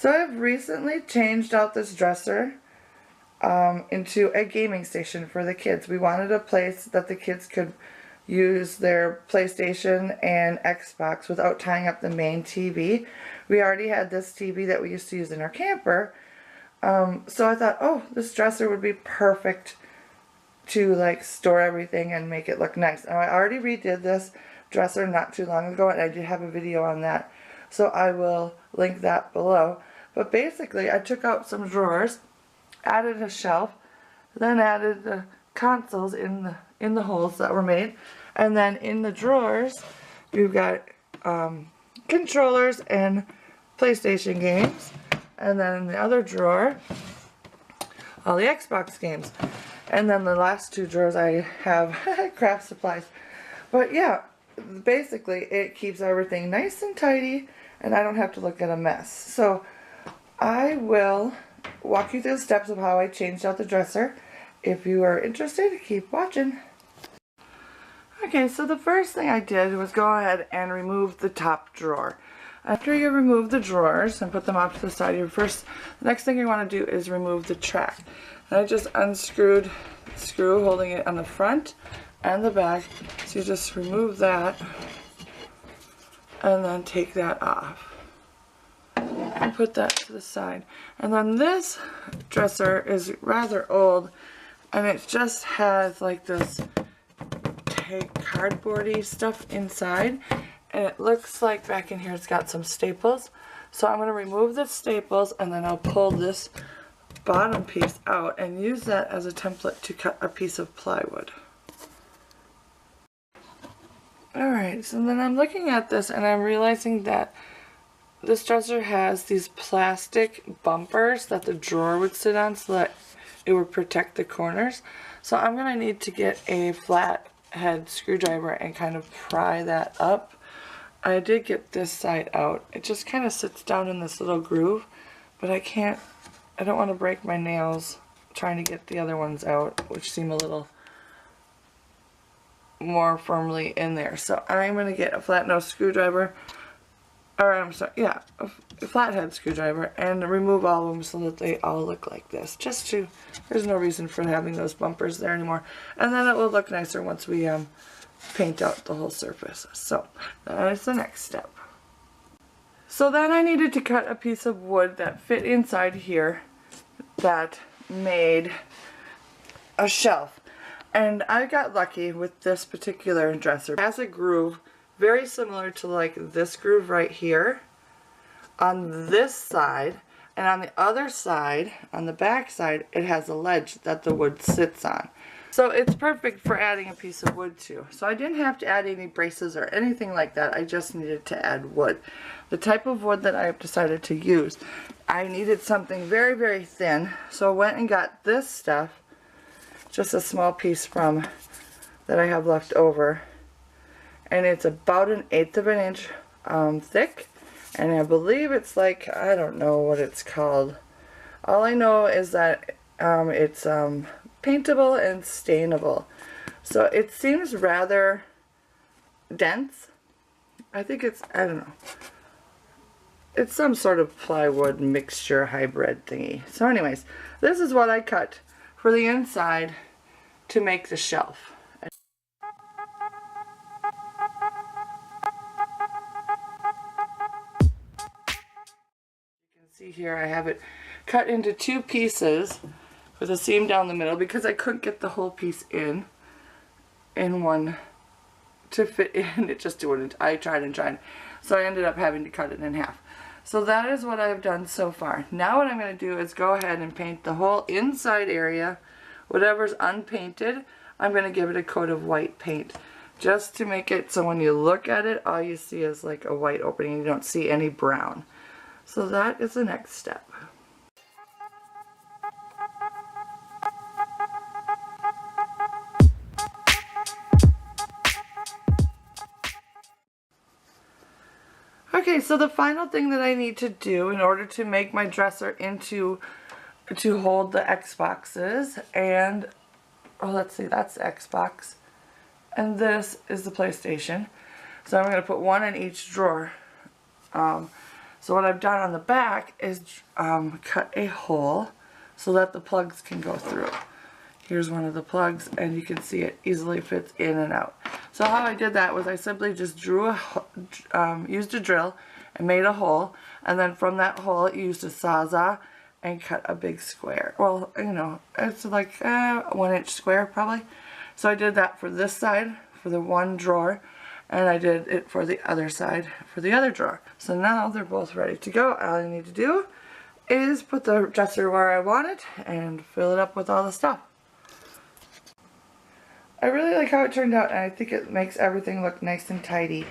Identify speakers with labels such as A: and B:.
A: So I've recently changed out this dresser into a gaming station for the kids. We wanted a place that the kids could use their PlayStation and Xbox without tying up the main TV. We already had this TV that we used to use in our camper. So I thought, oh, this dresser would be perfect to like store everything and make it look nice. Now I already redid this dresser not too long ago, and I did have a video on that, so I will link that below. But basically I took out some drawers, added a shelf, then added the consoles in the holes that were made, and then in the drawers we've got controllers and PlayStation games, and then in the other drawer all the Xbox games, and then the last two drawers I have craft supplies. But yeah, basically it keeps everything nice and tidy and I don't have to look at a mess. So I will walk you through the steps of how I changed out the dresser. If you are interested, keep watching. Okay, so the first thing I did was go ahead and remove the top drawer. After you remove the drawers and put them off to the side, the next thing you want to do is remove the track. And I just unscrewed the screw holding it on the front and the back. So you just remove that and then take that off and put that to the side. And then this dresser is rather old, and it just has like this cardboardy stuff inside, and it looks like back in here it's got some staples. So I'm going to remove the staples, and then I'll pull this bottom piece out and use that as a template to cut a piece of plywood. Alright, so then I'm looking at this and I'm realizing that this dresser has these plastic bumpers that the drawer would sit on so that it would protect the corners. So I'm going to need to get a flat head screwdriver and kind of pry that up. I did get this side out. It just kind of sits down in this little groove, but I don't want to break my nails trying to get the other ones out, which seem a little more firmly in there. So I'm going to get a flat nose screwdriver, or I'm sorry, yeah, a flathead screwdriver, and remove all of them so that they all look like this. There's no reason for having those bumpers there anymore. And then it will look nicer once we paint out the whole surface. So that is the next step. So then I needed to cut a piece of wood that fit inside here that made a shelf. And I got lucky with this particular dresser. It has a groove very similar to like this groove right here on this side, and on the other side, on the back side, it has a ledge that the wood sits on. So it's perfect for adding a piece of wood to. So I didn't have to add any braces or anything like that. I just needed to add wood. The type of wood that I've decided to use, I needed something very, very thin. So I went and got this stuff, just a small piece from that I have left over. And it's about 1/8 of an inch thick. And I believe it's like, I don't know what it's called. All I know is that it's paintable and stainable. So it seems rather dense. I think it's, I don't know. It's some sort of plywood mixture hybrid thingy. So anyways, this is what I cut for the inside to make the shelf. See here, I have it cut into 2 pieces with a seam down the middle because I couldn't get the whole piece in one to fit in. It just wouldn't. I tried and tried, so I ended up having to cut it in half. So that is what I've done so far. Now what I'm going to do is go ahead and paint the whole inside area. Whatever's unpainted, I'm going to give it a coat of white paint just to make it so when you look at it, all you see is like a white opening. You don't see any brown. So that is the next step. Okay, so the final thing that I need to do in order to make my dresser into to hold the Xboxes, and oh, let's see, that's the Xbox, and this is the PlayStation. So I'm going to put one in each drawer. So what I've done on the back is cut a hole so that the plugs can go through. Here's one of the plugs, and you can see it easily fits in and out. So how I did that was I simply just used a drill and made a hole, and then from that hole used a Sawzall and cut a big square. Well, you know, it's like a 1-inch square probably. So I did that for this side, for the one drawer, and I did it for the other side, for the other drawer. So now they're both ready to go. All I need to do is put the dresser where I want it and fill it up with all the stuff. I really like how it turned out, and I think it makes everything look nice and tidy.